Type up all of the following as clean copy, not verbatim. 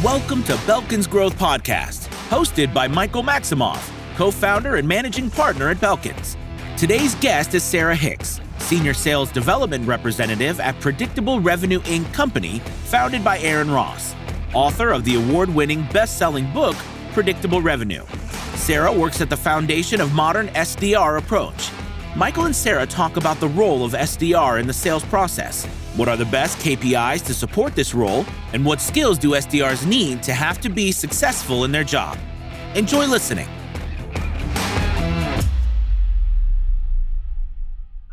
Welcome to Belkin's Growth Podcast, hosted by Michael Maximoff, co-founder and managing partner at Belkin's. Today's guest is Sarah Hicks, Senior Sales Development Representative at Predictable Revenue Inc. Company, founded by Aaron Ross, author of the award-winning best-selling book, Predictable Revenue. Sarah works at the foundation of modern SDR approach. Michael and Sarah talk about the role of SDR in the sales process. What are the best KPIs to support this role? And what skills do SDRs need to have to be successful in their job? Enjoy listening.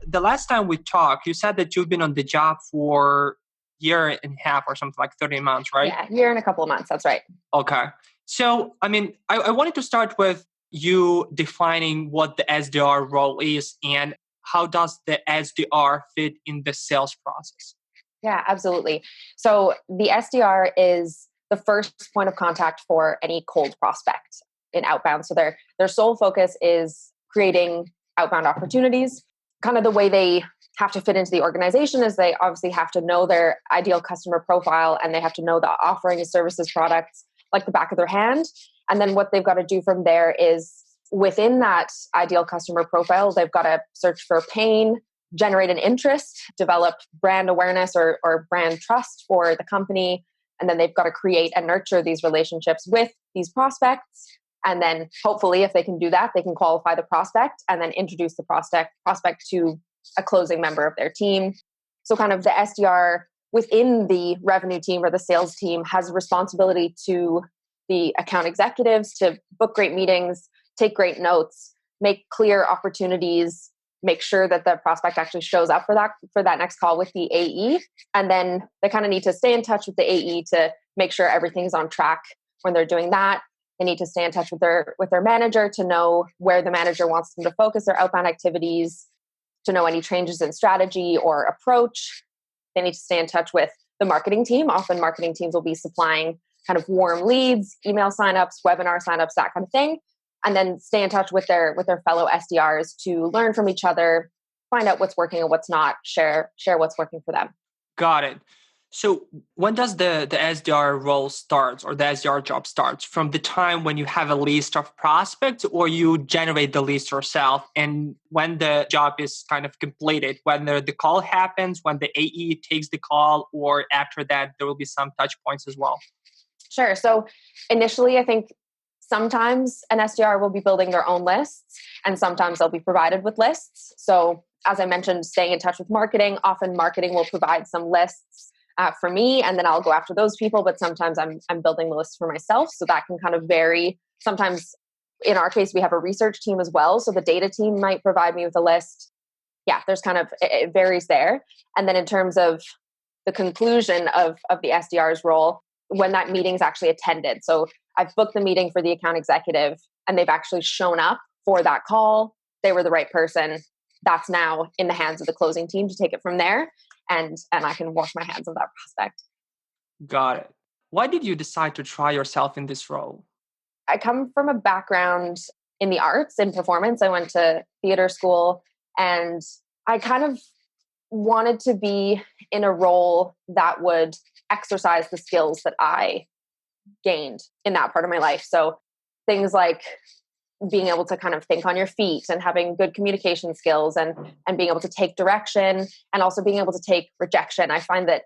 The last time we talked, you said that you've been on the job for a year and a half or something, like 30 months, right? Yeah, year and a couple of months. That's right. Okay. So, I wanted to start with you defining what the SDR role is and how does the SDR fit in the sales process? Yeah, absolutely. So the SDR is the first point of contact for any cold prospect in Outbound. So their sole focus is creating outbound opportunities. Kind of the way they have to fit into the organization is they obviously have to know their ideal customer profile and they have to know the offering, services, products like the back of their hand. And then what they've got to do from there is within that ideal customer profile, they've got to search for pain, generate an interest, develop brand awareness or brand trust for the company. And then they've got to create and nurture these relationships with these prospects. And then hopefully if they can do that, they can qualify the prospect and then introduce the prospect to a closing member of their team. So kind of the SDR within the revenue team or the sales team has a responsibility to the account executives to book great meetings, take great notes, make clear opportunities, make sure that the prospect actually shows up for that next call with the AE. And then they kind of need to stay in touch with the AE to make sure everything's on track when they're doing that. They need to stay in touch with their manager to know where the manager wants them to focus their outbound activities, to know any changes in strategy or approach. They need to stay in touch with the marketing team. Often marketing teams will be supplying kind of warm leads, email signups, webinar signups, that kind of thing. And then stay in touch with their fellow SDRs to learn from each other, find out what's working and what's not, share what's working for them. Got it. So when does the SDR role starts or the SDR job starts? From the time when you have a list of prospects or you generate the list yourself, and when the job is kind of completed, whether the call happens, when the AE takes the call, or after that, there will be some touch points as well? Sure. So initially, I think sometimes an SDR will be building their own lists and sometimes they'll be provided with lists. So as I mentioned, staying in touch with marketing, often marketing will provide some lists for me and then I'll go after those people. But sometimes I'm building the list for myself. So that can kind of vary. Sometimes in our case, we have a research team as well. So the data team might provide me with a list. Yeah, there's kind of, it varies there. And then in terms of the conclusion of the SDR's role, when that meeting's actually attended. So I've booked the meeting for the account executive and they've actually shown up for that call. They were the right person. That's now in the hands of the closing team to take it from there. And I can wash my hands of that prospect. Got it. Why did you decide to try yourself in this role? I come from a background in the arts, in performance. I went to theater school and I kind of wanted to be in a role that would exercise the skills that I gained in that part of my life. So things like being able to kind of think on your feet and having good communication skills and being able to take direction and also being able to take rejection. I find that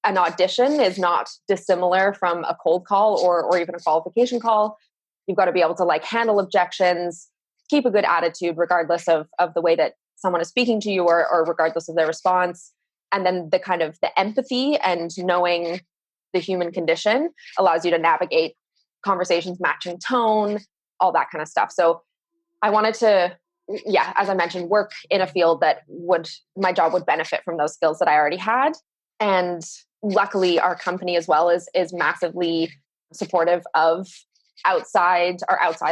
an audition is not dissimilar from a cold call or even a qualification call. You've got to be able to handle objections, keep a good attitude regardless of the way that someone is speaking to you or regardless of their response. And then the kind of the empathy and knowing the human condition allows you to navigate conversations, matching tone, all that kind of stuff. So I wanted to, as I mentioned, work in a field that my job would benefit from those skills that I already had. And luckily our company as well is massively supportive of outside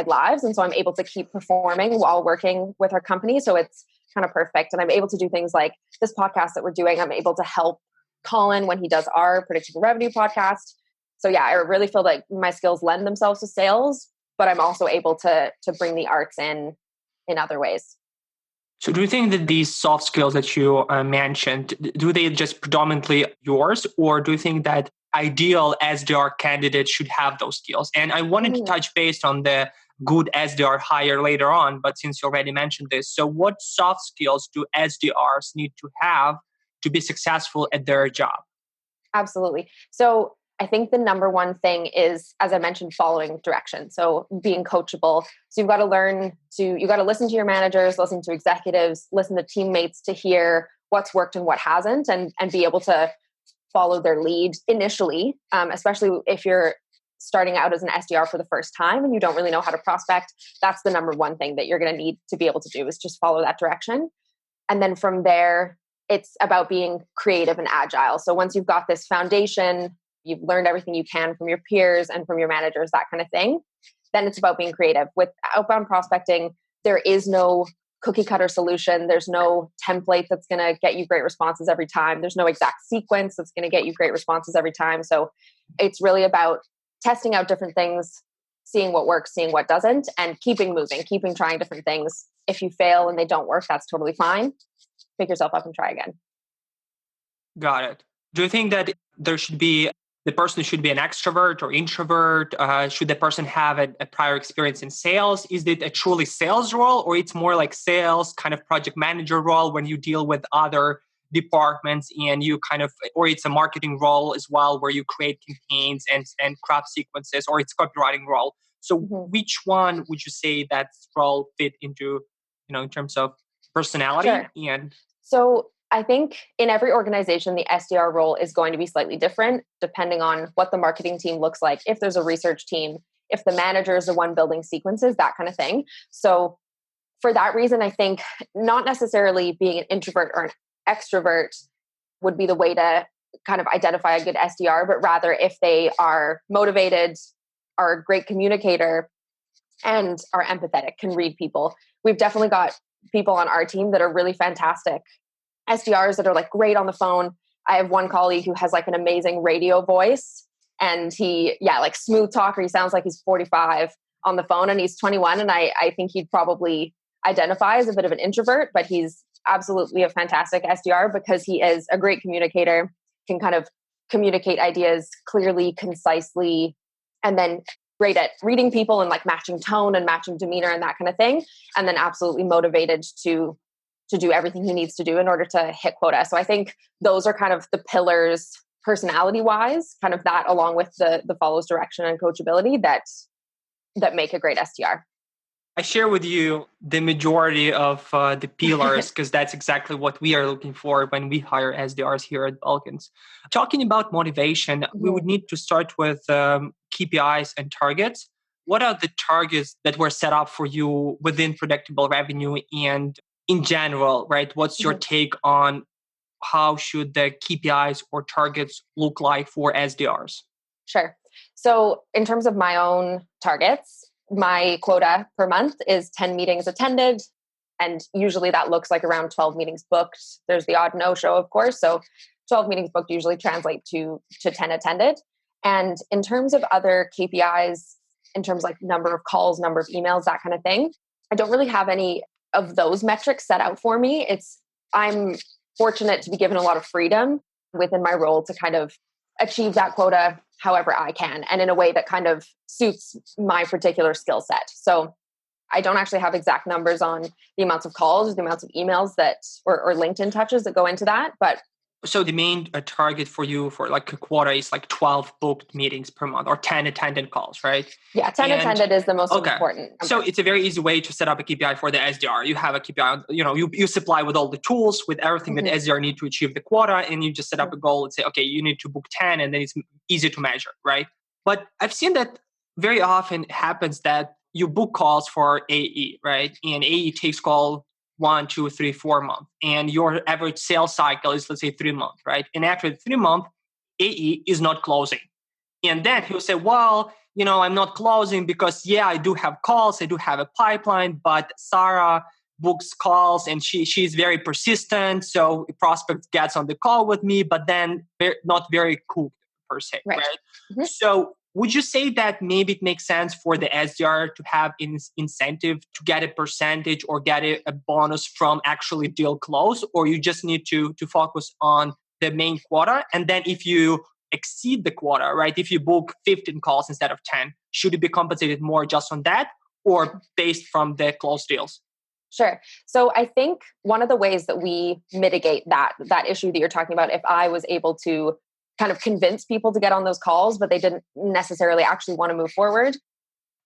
lives. And so I'm able to keep performing while working with our company. So it's kind of perfect. And I'm able to do things like this podcast that we're doing. I'm able to help Colin when he does our predictable revenue podcast. So I really feel like my skills lend themselves to sales, but I'm also able to bring the arts in other ways. So do you think that these soft skills that you mentioned, do they just predominantly yours, or do you think that ideal SDR candidate should have those skills. And I wanted to touch base on the good SDR hire later on, but since you already mentioned this, so what soft skills do SDRs need to have to be successful at their job? Absolutely. So I think the number one thing is, as I mentioned, following direction. So being coachable. So you got to listen to your managers, listen to executives, listen to teammates to hear what's worked and what hasn't, and be able to follow their lead initially, especially if you're starting out as an SDR for the first time and you don't really know how to prospect. That's the number one thing that you're going to need to be able to do, is just follow that direction. And then from there, it's about being creative and agile. So once you've got this foundation, you've learned everything you can from your peers and from your managers, that kind of thing, then it's about being creative. With outbound prospecting, there is no cookie cutter solution. There's no template that's going to get you great responses every time. There's no exact sequence that's going to get you great responses every time. So it's really about testing out different things, seeing what works, seeing what doesn't, and keeping moving, keeping trying different things. If you fail and they don't work, that's totally fine. Pick yourself up and try again. Got it. Do you think that the person should be an extrovert or introvert? Should the person have a prior experience in sales? Is it a truly sales role, or it's more like sales kind of project manager role when you deal with other departments and or it's a marketing role as well where you create campaigns and craft sequences, or it's copywriting role? So which one would you say that role fit into, in terms of personality? Sure. So I think in every organization, the SDR role is going to be slightly different depending on what the marketing team looks like, if there's a research team, if the manager is the one building sequences, that kind of thing. So for that reason, I think not necessarily being an introvert or an extrovert would be the way to kind of identify a good SDR, but rather if they are motivated, are a great communicator, and are empathetic, can read people. We've definitely got people on our team that are really fantastic SDRs that are like great on the phone. I have one colleague who has like an amazing radio voice, and he, like smooth talker. He sounds like he's 45 on the phone, and he's 21. And I think he'd probably identify as a bit of an introvert, but he's absolutely a fantastic SDR because he is a great communicator, can kind of communicate ideas clearly, concisely, and then great at reading people and like matching tone and matching demeanor and that kind of thing. And then absolutely motivated to do everything he needs to do in order to hit quota. So I think those are kind of the pillars, personality wise, kind of that along with the follows direction and coachability that make a great SDR. I share with you the majority of the pillars because that's exactly what we are looking for when we hire SDRs here at Balkans. Talking about motivation, we would need to start with KPIs and targets. What are the targets that were set up for you within predictable revenue and in general, right? What's your take on how should the KPIs or targets look like for SDRs? Sure. So in terms of my own targets, my quota per month is 10 meetings attended. And usually that looks like around 12 meetings booked. There's the odd no-show, of course. So 12 meetings booked usually translate to 10 attended. And in terms of other KPIs, in terms of like number of calls, number of emails, that kind of thing, I don't really have any of those metrics set out for me. I'm fortunate to be given a lot of freedom within my role to kind of achieve that quota however I can and in a way that kind of suits my particular skill set. So I don't actually have exact numbers on the amounts of calls, the amounts of emails or LinkedIn touches that go into that. But so the main target for you for like a quota is like 12 booked meetings per month or 10 attended calls, right? Yeah, 10 attended is the most important number. So it's a very easy way to set up a KPI for the SDR. You have a KPI, you supply with all the tools, with everything that SDR need to achieve the quota, and you just set up a goal and say, okay, you need to book 10, and then it's easy to measure, right? But I've seen that very often happens that you book calls for AE, right? And AE takes call 1, 2, 3, 4 months. And your average sales cycle is, let's say, 3 months, right? And after 3 months, AE is not closing. And then he'll say, well, I'm not closing because, I do have calls, I do have a pipeline, but Sarah books calls and she's very persistent. So a prospect gets on the call with me, but then not very cooked per se, right? Mm-hmm. So would you say that maybe it makes sense for the SDR to have an incentive to get a percentage or get a bonus from actually deal close, or you just need to focus on the main quota? And then if you exceed the quota, right? If you book 15 calls instead of 10, should you be compensated more just on that or based from the closed deals? Sure. So I think one of the ways that we mitigate that issue that you're talking about, if I was able to kind of convince people to get on those calls, but they didn't necessarily actually want to move forward,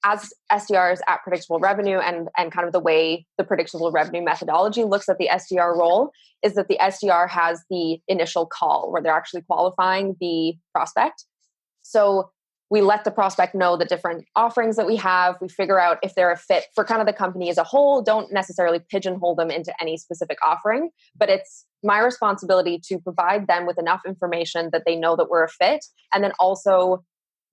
as SDRs at Predictable Revenue and kind of the way the Predictable Revenue methodology looks at the SDR role is that the SDR has the initial call where they're actually qualifying the prospect. So we let the prospect know the different offerings that we have. We figure out if they're a fit for kind of the company as a whole. Don't necessarily pigeonhole them into any specific offering, but it's my responsibility to provide them with enough information that they know that we're a fit, and then also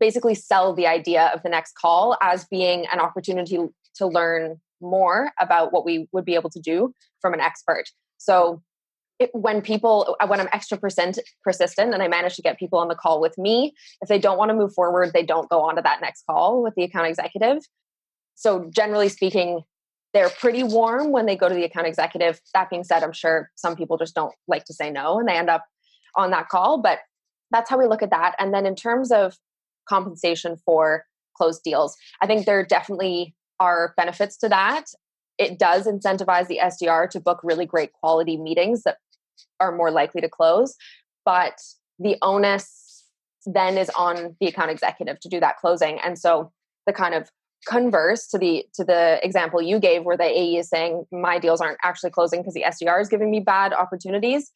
basically sell the idea of the next call as being an opportunity to learn more about what we would be able to do from an expert. So when I'm extra persistent and I manage to get people on the call with me, if they don't want to move forward, they don't go on to that next call with the account executive. So generally speaking, they're pretty warm when they go to the account executive. That being said, I'm sure some people just don't like to say no and they end up on that call, but that's how we look at that. And then in terms of compensation for closed deals, I think there definitely are benefits to that. It does incentivize the SDR to book really great quality meetings that are more likely to close, but the onus then is on the account executive to do that closing. And so the kind of converse to the example you gave where the AE is saying my deals aren't actually closing because the SDR is giving me bad opportunities.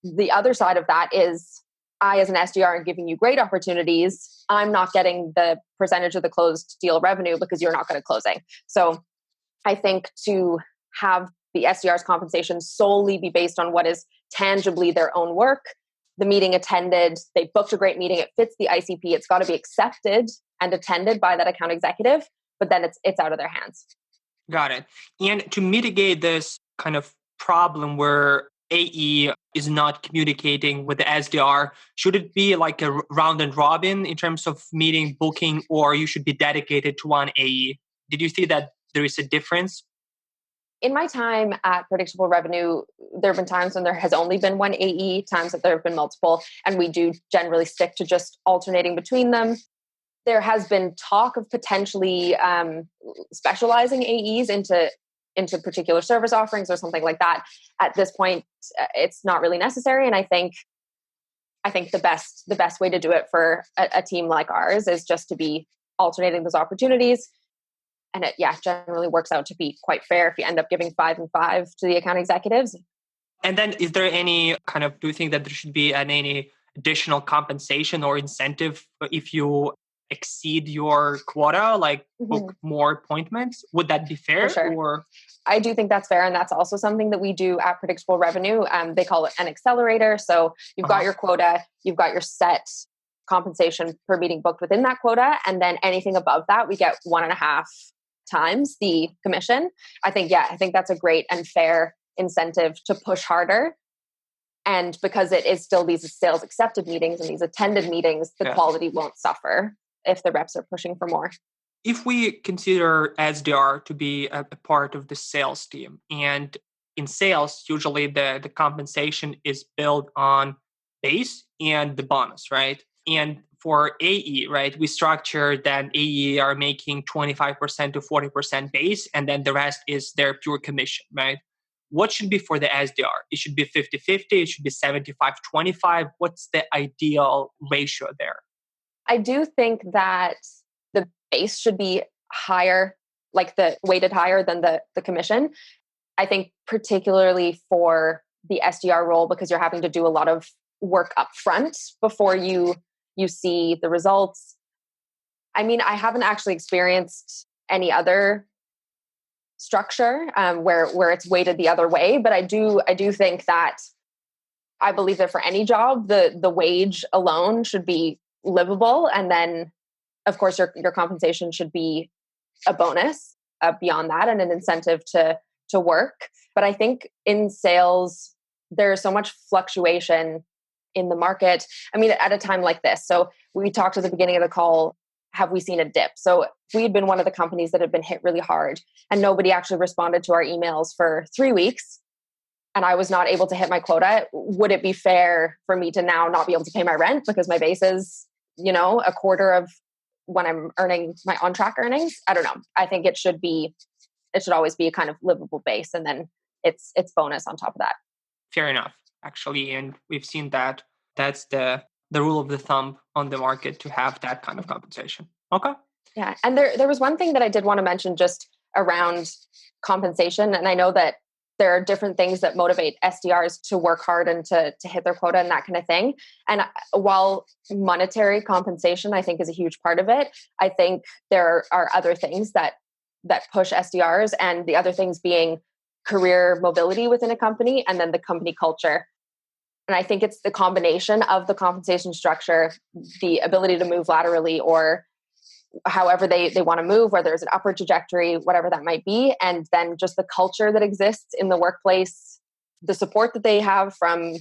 The other side of that is I, as an SDR, am giving you great opportunities. I'm not getting the percentage of the closed deal revenue because you're not going to closing. So I think to have the SDR's compensation solely be based on what is tangibly their own work, the meeting attended, they booked a great meeting, it fits the ICP, it's got to be accepted and attended by that account executive, but then it's out of their hands. Got it. And to mitigate this kind of problem where AE is not communicating with the SDR, should it be like a round and robin in terms of meeting booking, or you should be dedicated to one AE? Did you see that there is a difference? In my time at Predictable Revenue, there have been times when there has only been one AE, times that there have been multiple, and we do generally stick to just alternating between them. There has been talk of potentially specializing AEs into particular service offerings or something like that. At this point, it's not really necessary, and I think the best way to do it for a team like ours is just to be alternating those opportunities. And it generally works out to be quite fair if you end up giving 5 and 5 to the account executives. And then is there any kind of, do you think that there should be any additional compensation or incentive if you exceed your quota, like book more appointments? Would that be fair? For sure. Or I do think that's fair. And that's also something that we do at Predictable Revenue. They call it an accelerator. So you've got your quota, you've got your set compensation per meeting booked within that quota. And then anything above that, we get 1.5 times the commission. I think that's a great and fair incentive to push harder. And because it is still these sales accepted meetings and these attended meetings, the quality won't suffer if the reps are pushing for more. If we consider SDR to be a part of the sales team, and in sales, usually the compensation is built on base and the bonus, right? And for AE, right, we structure that AE are making 25% to 40% base, and then the rest is their pure commission, right? What should be for the SDR? It should be 50-50, it should be 75-25. What's the ideal ratio there? I do think that the base should be higher, like the weighted higher than the commission. I think particularly for the SDR role, because you're having to do a lot of work up front before you see the results. I mean, I haven't actually experienced any other structure where it's weighted the other way, but I do think that I believe that for any job, the wage alone should be livable, and then of course your compensation should be a bonus beyond that and an incentive to work. But I think in sales there's so much fluctuation in the market. I mean, at a time like this. So we talked at the beginning of the call, have we seen a dip? So we had been one of the companies that had been hit really hard and nobody actually responded to our emails for 3 weeks. and I was not able to hit my quota, would it be fair for me to now not be able to pay my rent because my base is, a quarter of when I'm earning my on-track earnings? I don't know. I think it should always be a kind of livable base, and then it's bonus on top of that. Fair enough, actually. And we've seen that that's the rule of the thumb on the market to have that kind of compensation. Okay. Yeah. And there was one thing that I did want to mention just around compensation. And I know that there are different things that motivate SDRs to work hard and to hit their quota and that kind of thing. And while monetary compensation, I think, is a huge part of it, I think there are other things that push SDRs, and the other things being career mobility within a company and then the company culture. And I think it's the combination of the compensation structure, the ability to move laterally or however they want to move, whether it's an upward trajectory, whatever that might be, and then just the culture that exists in the workplace, the support that they have from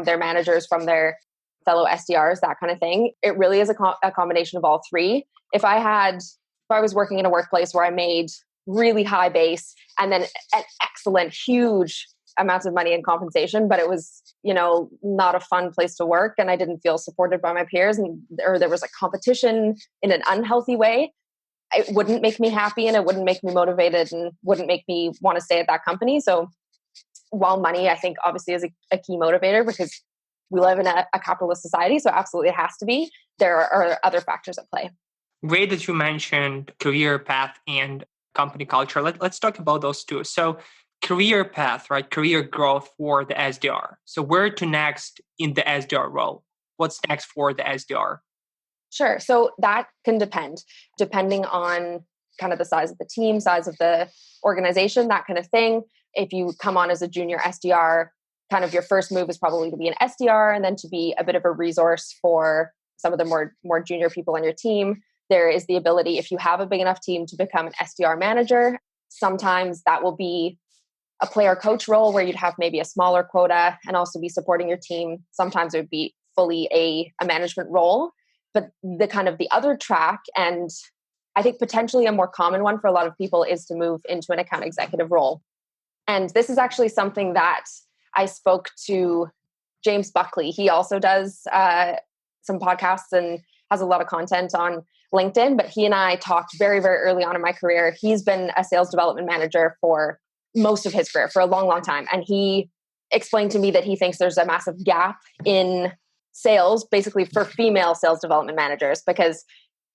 their managers, from their fellow SDRs, that kind of thing. It really is a combination of all three. If I was working in a workplace where I made really high base and then an excellent, huge amounts of money in compensation, but it was, not a fun place to work, and I didn't feel supported by my peers, or there was a competition in an unhealthy way, it wouldn't make me happy, and it wouldn't make me motivated, and wouldn't make me want to stay at that company. So while money, I think, obviously is a key motivator because we live in a capitalist society, so absolutely it has to be, there are other factors at play. Great that you mentioned career path and company culture. Let's talk about those two. So career path, right? Career growth for the SDR. So where to next in the SDR role? What's next for the SDR? Sure. So that can depending on kind of the size of the team, size of the organization, that kind of thing. If you come on as a junior SDR, kind of your first move is probably to be an SDR and then to be a bit of a resource for some of the more junior people on your team. There is the ability, if you have a big enough team, to become an SDR manager. Sometimes that will be a player coach role where you'd have maybe a smaller quota and also be supporting your team. Sometimes it would be fully a management role. But the kind of the other track, and I think potentially a more common one for a lot of people, is to move into an account executive role. And this is actually something that I spoke to James Buckley. He also does some podcasts and has a lot of content on LinkedIn, but he and I talked very, very early on in my career. He's been a sales development manager for most of his career, for a long, long time. And he explained to me that he thinks there's a massive gap in sales, basically for female sales development managers, because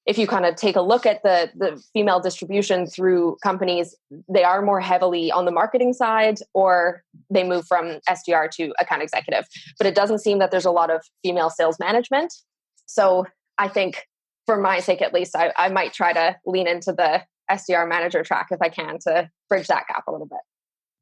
if you kind of take a look at the female distribution through companies, they are more heavily on the marketing side, or they move from SDR to account executive. But it doesn't seem that there's a lot of female sales management. So I think, for my sake at least, I might try to lean into the SDR manager track if I can, to bridge that gap a little bit.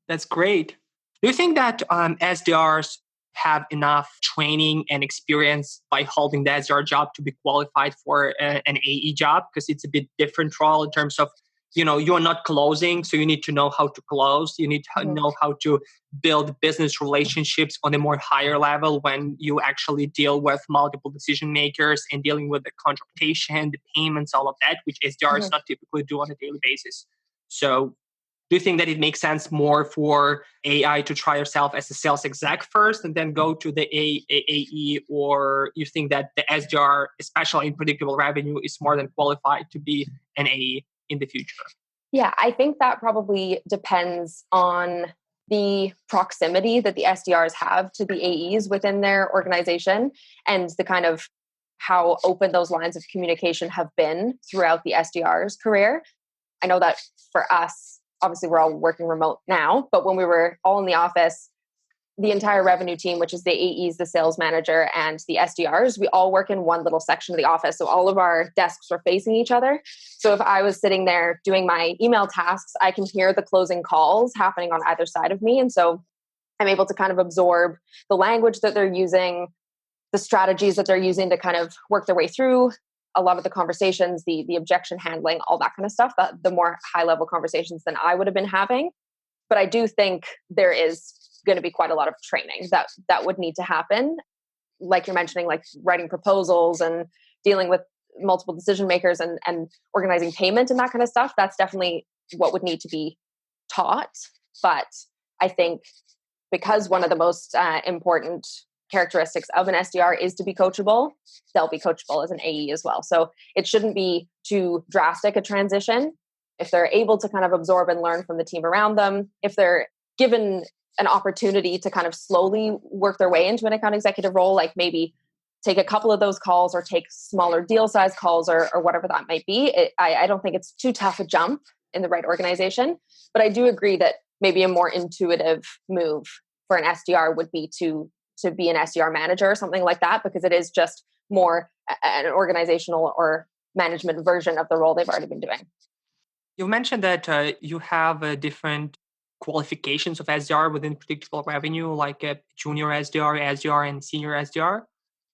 That's great. Do you think that SDRs have enough training and experience by holding the SDR job to be qualified for an AE job? Because it's a bit different role in terms of, you are not closing, so you need to know how to close. You need to know how to build business relationships on a more higher level when you actually deal with multiple decision makers and dealing with the contractation, the payments, all of that, which SDRs not typically do on a daily basis. So do you think that it makes sense more for AI to try yourself as a sales exec first and then go to the AE, or you think that the SDR, especially in predictable revenue, is more than qualified to be an AE in the future? Yeah, I think that probably depends on the proximity that the SDRs have to the AEs within their organization, and the kind of how open those lines of communication have been throughout the SDR's career. I know that for us, obviously we're all working remote now, but when we were all in the office, the entire revenue team, which is the AEs, the sales manager, and the SDRs, we all work in one little section of the office. So all of our desks were facing each other. So if I was sitting there doing my email tasks, I can hear the closing calls happening on either side of me. And so I'm able to kind of absorb the language that they're using, the strategies that they're using to kind of work their way through a lot of the conversations, the objection handling, all that kind of stuff, the more high level conversations than I would have been having. But I do think there is going to be quite a lot of training that would need to happen. Like you're mentioning, like writing proposals and dealing with multiple decision makers and organizing payment and that kind of stuff. That's definitely what would need to be taught. But I think because one of the most important characteristics of an SDR is to be coachable, they'll be coachable as an AE as well. So it shouldn't be too drastic a transition. If they're able to kind of absorb and learn from the team around them, if they're given an opportunity to kind of slowly work their way into an account executive role, like maybe take a couple of those calls or take smaller deal size calls or whatever that might be, I don't think it's too tough a jump in the right organization. But I do agree that maybe a more intuitive move for an SDR would be to be an SDR manager or something like that, because it is just more an organizational or management version of the role they've already been doing. You mentioned that you have different qualifications of SDR within predictable revenue, like a junior SDR, SDR, and senior SDR,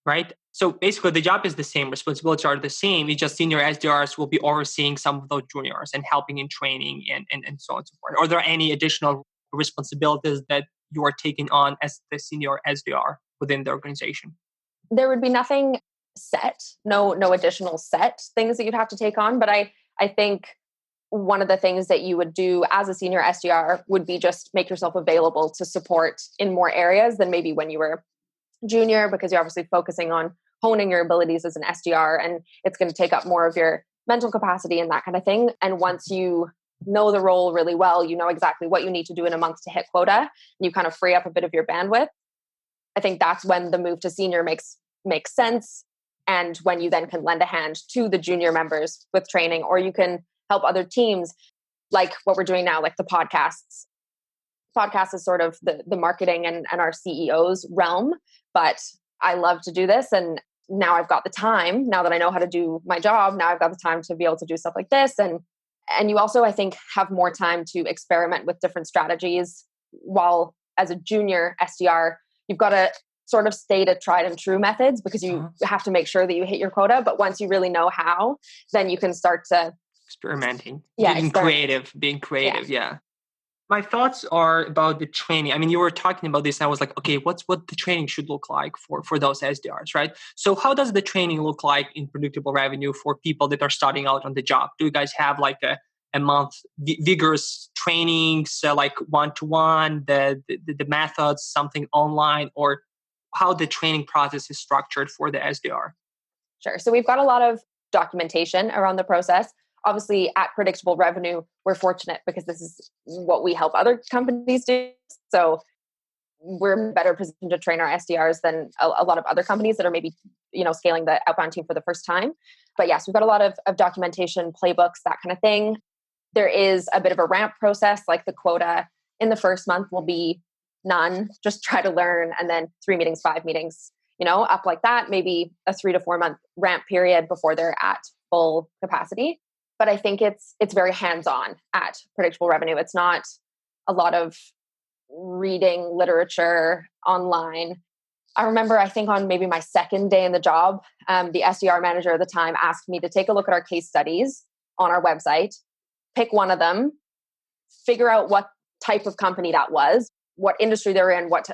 right? So basically the job is the same, responsibilities are the same. It's just senior SDRs will be overseeing some of those juniors and helping in training and so on and so forth. Are there any additional responsibilities that you are taking on as the senior SDR within the organization? There would be nothing set, no additional set things that you'd have to take on. But I think one of the things that you would do as a senior SDR would be just make yourself available to support in more areas than maybe when you were junior, because you're obviously focusing on honing your abilities as an SDR, and it's going to take up more of your mental capacity and that kind of thing. And once you know the role really well, you know exactly what you need to do in a month to hit quota, and you kind of free up a bit of your bandwidth. I think that's when the move to senior makes sense. And when you then can lend a hand to the junior members with training, or you can help other teams, like what we're doing now, like the podcasts. Podcast is sort of the marketing and our CEO's realm, but I love to do this. And now I've got the time, now that I know how to do my job, now I've got the time to be able to do stuff like this. And you also, I think, have more time to experiment with different strategies. While as a junior SDR, you've got to sort of stay to tried and true methods, because you have to make sure that you hit your quota. But once you really know how, then you can start to experimenting, being creative. Yeah. My thoughts are about the training. I mean, you were talking about this and I was like, okay, what the training should look like for those SDRs, right? So how does the training look like in predictable revenue for people that are starting out on the job? Do you guys have like a month vigorous trainings, like one-to-one, the methods, something online, or how the training process is structured for the SDR? Sure. So we've got a lot of documentation around the process. Obviously, at Predictable Revenue, we're fortunate because this is what we help other companies do. So we're in a better position to train our SDRs than a lot of other companies that are maybe, scaling the outbound team for the first time. But yes, we've got a lot of documentation, playbooks, that kind of thing. There is a bit of a ramp process, like the quota in the first month will be none, just try to learn, and then 3 meetings, 5 meetings, up like that, maybe a 3 to 4 month ramp period before they're at full capacity. But I think it's very hands-on at Predictable Revenue. It's not a lot of reading literature online. I remember, I think on maybe my second day in the job, the SDR manager at the time asked me to take a look at our case studies on our website, pick one of them, figure out what type of company that was, what industry they're in, what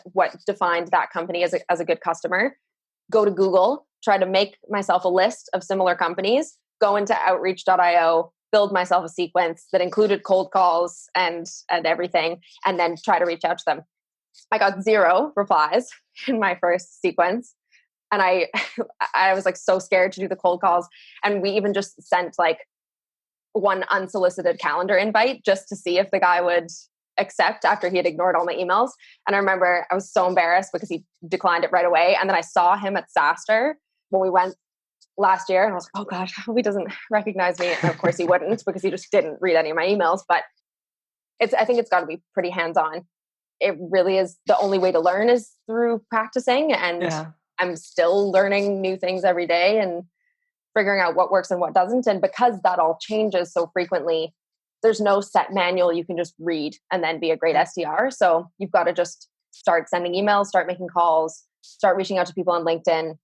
defined that company as a good customer, go to Google, try to make myself a list of similar companies, go into outreach.io, build myself a sequence that included cold calls and everything, and then try to reach out to them. I got 0 replies in my first sequence. And I was like so scared to do the cold calls. And we even just sent like one unsolicited calendar invite just to see if the guy would accept after he had ignored all my emails. And I remember I was so embarrassed because he declined it right away. And then I saw him at SaaStr when we went last year, and I was like, oh God, I hope he doesn't recognize me. And of course he wouldn't, because he just didn't read any of my emails. But I think it's got to be pretty hands-on. It really is. The only way to learn is through practicing. And I'm still learning new things every day and figuring out what works and what doesn't. And because that all changes so frequently, there's no set manual you can just read and then be a great SDR. So you've got to just start sending emails, start making calls, start reaching out to people on LinkedIn,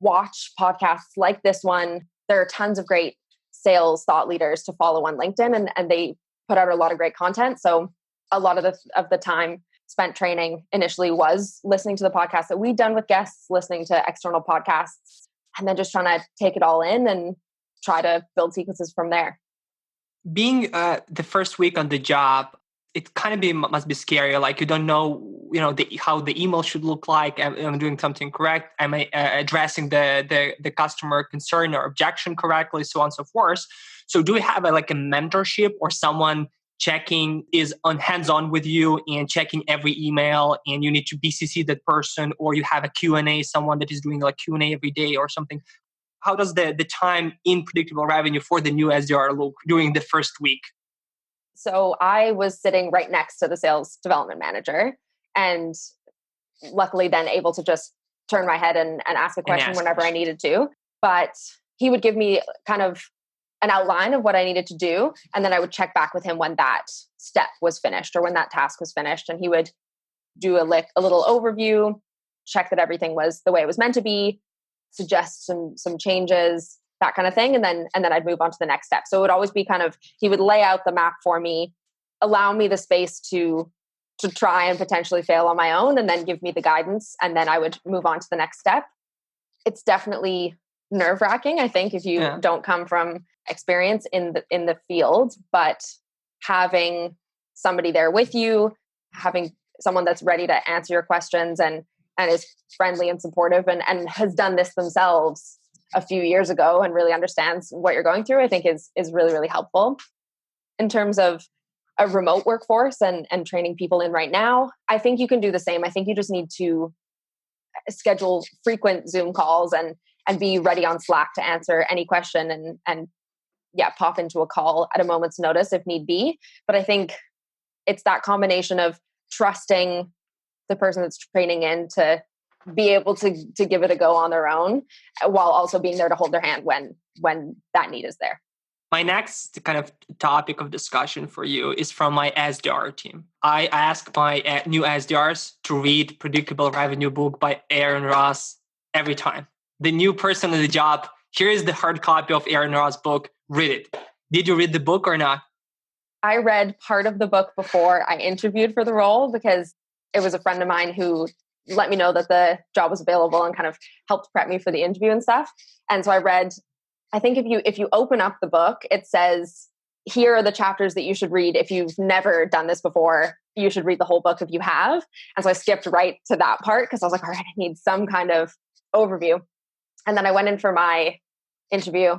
watch podcasts like this one. There are tons of great sales thought leaders to follow on LinkedIn, and they put out a lot of great content. So a lot of the time spent training initially was listening to the podcasts that we'd done with guests, listening to external podcasts, and then just trying to take it all in and try to build sequences from there. Being the first week on the job, it kind of must be scary. Like you don't know, how the email should look like. Am I doing something correct? Am I addressing the customer concern or objection correctly? So on and so forth. So do we have a mentorship or someone checking is on hands-on with you and checking every email, and you need to BCC that person, or you have a Q&A, someone that is doing Q&A every day or something? How does the time in predictable revenue for the new SDR look during the first week? So I was sitting right next to the sales development manager, and luckily then able to just turn my head and ask a question whenever I needed to. But he would give me kind of an outline of what I needed to do. And then I would check back with him when that step was finished or when that task was finished. And he would do a little overview, check that everything was the way it was meant to be, suggest some changes, that kind of thing. And then I'd move on to the next step. So it would always be he would lay out the map for me, allow me the space to try and potentially fail on my own, and then give me the guidance. And then I would move on to the next step. It's definitely nerve-wracking, I think, if you don't come from experience in the field, but having somebody there with you, having someone that's ready to answer your questions and is friendly and supportive and has done this themselves a few years ago and really understands what you're going through, I think is really, really helpful. In terms of a remote workforce and training people in right now, I think you can do the same. I think you just need to schedule frequent Zoom calls and be ready on Slack to answer any question and pop into a call at a moment's notice if need be. But I think it's that combination of trusting the person that's training in to be able to give it a go on their own, while also being there to hold their hand when that need is there. My next kind of topic of discussion for you is from my SDR team. I ask my new SDRs to read Predictable Revenue book by Aaron Ross every time. The new person in the job, here is the hard copy of Aaron Ross' book. Read it. Did you read the book or not? I read part of the book before I interviewed for the role because it was a friend of mine who let me know that the job was available and kind of helped prep me for the interview and stuff. And so I read, I think if you open up the book, it says, here are the chapters that you should read. If you've never done this before, you should read the whole book if you have. And so I skipped right to that part because I was like, all right, I need some kind of overview. And then I went in for my interview.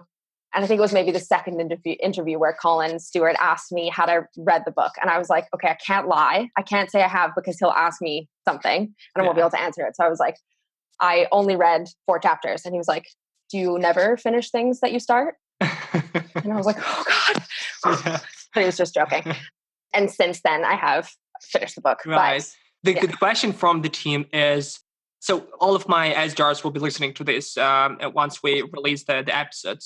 And I think it was maybe the second interview where Colin Stewart asked me had I read the book. And I was like, okay, I can't lie. I can't say I have because he'll ask me something and I won't be able to answer it. So I was like, I only read 4 chapters. And he was like, do you never finish things that you start? And I was like, oh God. But he was just joking. And since then I have finished the book. Right. But, the question from the team is, so all of my SDRs will be listening to this once we release the episode.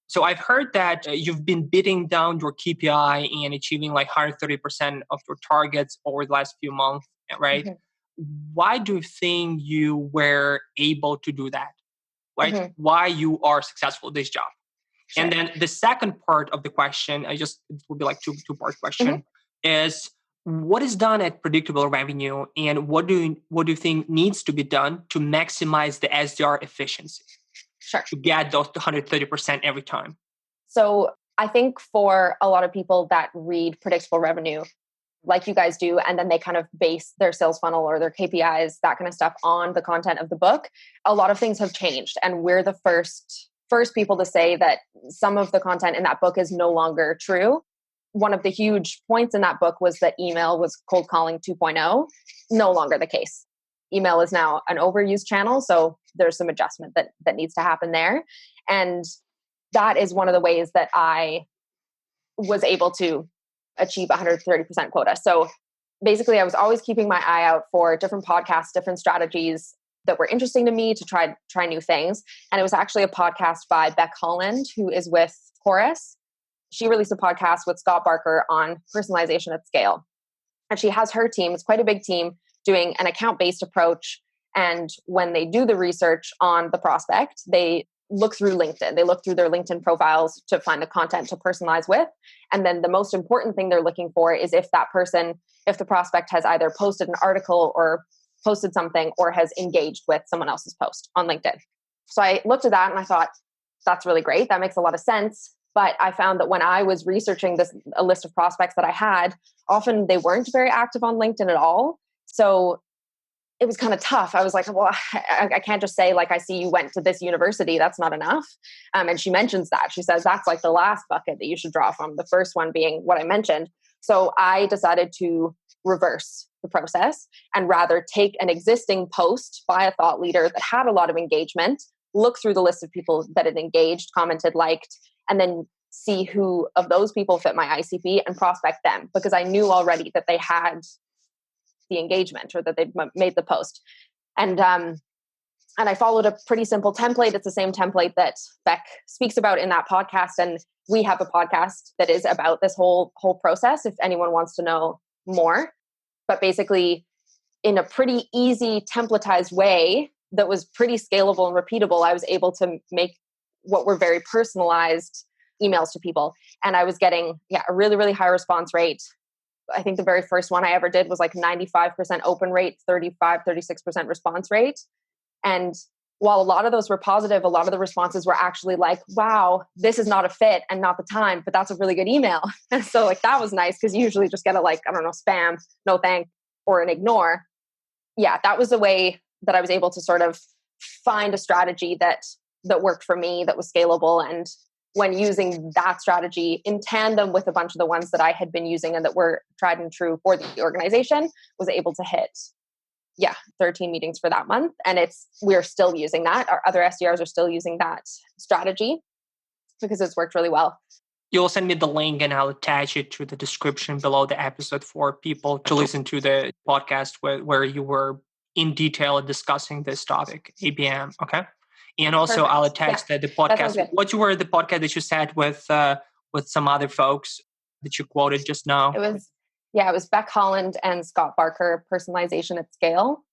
So I've heard that you've been beating down your KPI and achieving 130% of your targets over the last few months, right? Mm-hmm. Why do you think you were able to do that? Right? Mm-hmm. Why you are successful at this job? Sure. And then the second part of the question, it will be two-part question, mm-hmm. is what is done at Predictable Revenue and what do you think needs to be done to maximize the SDR efficiency? Sure. To get those 130% every time? So I think for a lot of people that read Predictable Revenue, like you guys do, and then they kind of base their sales funnel or their KPIs, that kind of stuff on the content of the book, a lot of things have changed. And we're the first people to say that some of the content in that book is no longer true. One of the huge points in that book was that email was cold calling 2.0, no longer the case. Email is now an overused channel, so there's some adjustment that needs to happen there. And that is one of the ways that I was able to achieve 130% quota. So basically, I was always keeping my eye out for different podcasts, different strategies that were interesting to me to try new things. And it was actually a podcast by Beck Holland, who is with Chorus. She released a podcast with Scott Barker on personalization at scale. And she has her team, it's quite a big team, doing an account-based approach. And when they do the research on the prospect, they look through LinkedIn. They look through their LinkedIn profiles to find the content to personalize with. And then the most important thing they're looking for is if the prospect has either posted an article or posted something or has engaged with someone else's post on LinkedIn. So I looked at that and I thought, that's really great. That makes a lot of sense. But I found that when I was researching a list of prospects that I had, often they weren't very active on LinkedIn at all. So it was kind of tough. I was like, well, I can't just say like, I see you went to this university. That's not enough. And she mentions that. She says that's like the last bucket that you should draw from. The first one being what I mentioned. So I decided to reverse the process and rather take an existing post by a thought leader that had a lot of engagement, look through the list of people that had engaged, commented, liked, and then see who of those people fit my ICP and prospect them, because I knew already that they had the engagement or that they'd made the post. And I followed a pretty simple template. It's the same template that Beck speaks about in that podcast. And we have a podcast that is about this whole process if anyone wants to know more. But basically, in a pretty easy templatized way that was pretty scalable and repeatable, I was able to make what were very personalized emails to people. And I was getting a really, really high response rate. I think the very first one I ever did was like 95% open rate, 36% response rate. And while a lot of those were positive, a lot of the responses were actually like, wow, this is not a fit and not the time, but that's a really good email. And so like, that was nice because you usually just get a like, I don't know, spam, no thank, or an ignore. Yeah, that was the way that I was able to sort of find a strategy that worked for me, that was scalable. And when using that strategy in tandem with a bunch of the ones that I had been using and that were tried and true for the organization, was able to hit 13 meetings for that month. And we're still using that. Our other SDRs are still using that strategy because it's worked really well. You'll send me the link and I'll attach it to the description below the episode for people to listen to the podcast where you were in detail discussing this topic, ABM. Okay. And also Perfect. I'll attach the podcast. What were the podcast that you said with some other folks that you quoted just now? It was Beck Holland and Scott Barker, Personalization at Scale.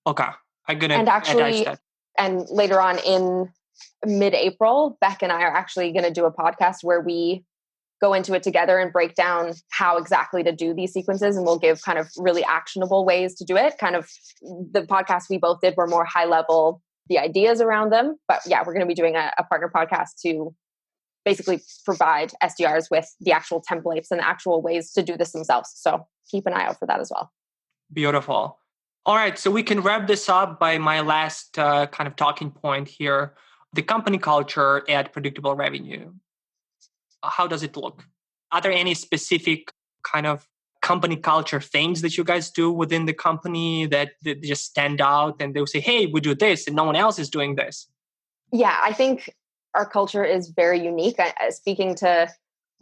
Okay. I'm going to attach that. And later on in mid-April, Beck and I are actually going to do a podcast where we go into it together and break down how exactly to do these sequences. And we'll give kind of really actionable ways to do it. Kind of the podcasts we both did were more high level, the ideas around them. But yeah, we're going to be doing a partner podcast to basically provide SDRs with the actual templates and the actual ways to do this themselves. So keep an eye out for that as well. Beautiful. All right. So we can wrap this up by my last kind of talking point here. The company culture at Predictable Revenue. How does it look? Are there any specific kind of company culture things that you guys do within the company that just stand out and they'll say, hey, we do this and no one else is doing this? Yeah, I think our culture is very unique. Speaking to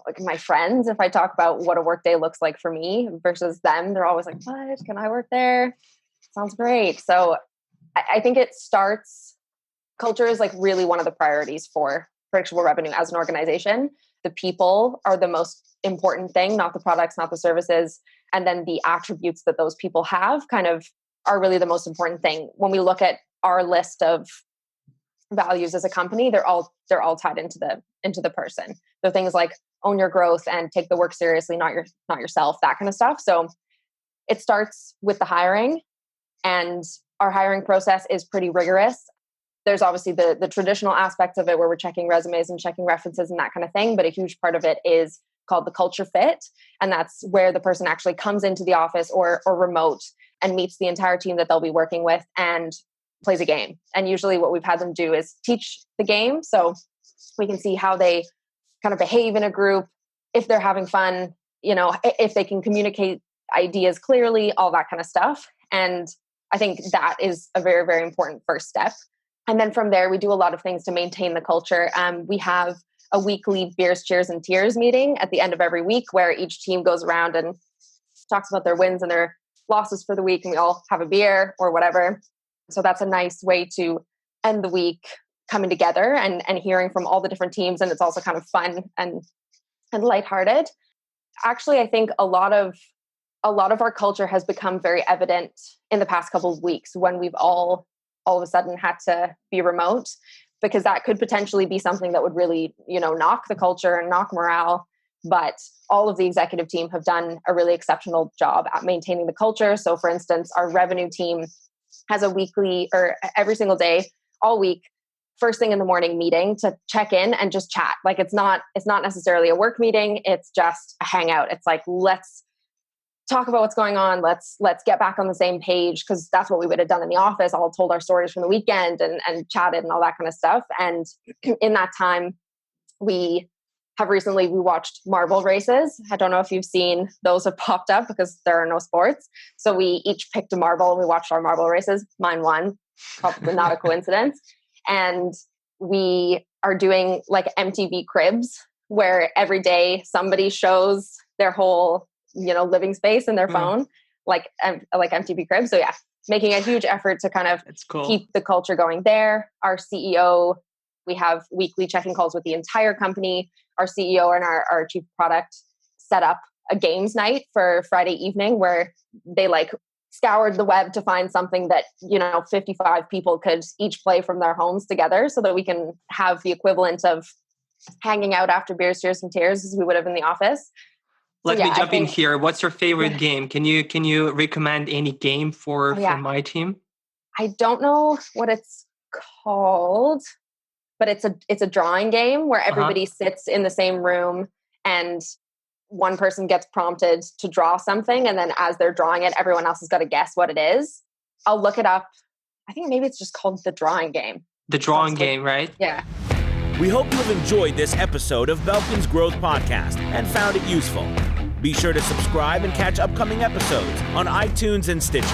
like my friends, if I talk about what a workday looks like for me versus them, they're always like, what? Can I work there? Sounds great. So I think culture is like really one of the priorities for Predictable Revenue as an organization. The people are the most important thing, not the products, not the services. And then the attributes that those people have kind of are really the most important thing. When we look at our list of values as a company, they're all tied into the person. They're things like own your growth and take the work seriously, not yourself, that kind of stuff. So it starts with the hiring, and our hiring process is pretty rigorous. There's obviously the traditional aspects of it where we're checking resumes and checking references and that kind of thing. But a huge part of it is called the culture fit. And that's where the person actually comes into the office or remote and meets the entire team that they'll be working with and plays a game. And usually what we've had them do is teach the game. So we can see how they kind of behave in a group, if they're having fun, if they can communicate ideas clearly, all that kind of stuff. And I think that is a very, very important first step. And then from there, we do a lot of things to maintain the culture. We have a weekly beers, cheers, and tears meeting at the end of every week where each team goes around and talks about their wins and their losses for the week. And we all have a beer or whatever. So that's a nice way to end the week coming together and hearing from all the different teams. And it's also kind of fun and lighthearted. Actually, I think a lot of our culture has become very evident in the past couple of weeks when we've all of a sudden had to be remote, because that could potentially be something that would really, knock the culture and knock morale. But all of the executive team have done a really exceptional job at maintaining the culture. So for instance, our revenue team has a weekly or every single day, all week, first thing in the morning meeting to check in and just chat. Like it's not necessarily a work meeting. It's just a hangout. It's like, let's talk about what's going on. Let's get back on the same page. Cause that's what we would have done in the office. All told our stories from the weekend and chatted and all that kind of stuff. And in that time we watched marble races. I don't know if you've seen those have popped up because there are no sports. So we each picked a marble and we watched our marble races. Mine won, probably not a coincidence. And we are doing like MTV Cribs where every day somebody shows their whole, living space in their phone, like MTV Cribs. So yeah, making a huge effort to kind of keep the culture going there. Our CEO, we have weekly check-in calls with the entire company. Our CEO and our chief product set up a games night for Friday evening where they like scoured the web to find something that, 55 people could each play from their homes together so that we can have the equivalent of hanging out after beers, tears, and tears as we would have in the office. Let me jump in here. What's your favorite game? Can you recommend any game for my team? I don't know what it's called, but it's a drawing game where everybody sits in the same room and one person gets prompted to draw something. And then as they're drawing it, everyone else has got to guess what it is. I'll look it up. I think maybe it's just called the drawing game. The drawing game, right? Yeah. We hope you have enjoyed this episode of Belkin's Growth Podcast and found it useful. Be sure to subscribe and catch upcoming episodes on iTunes and Stitcher.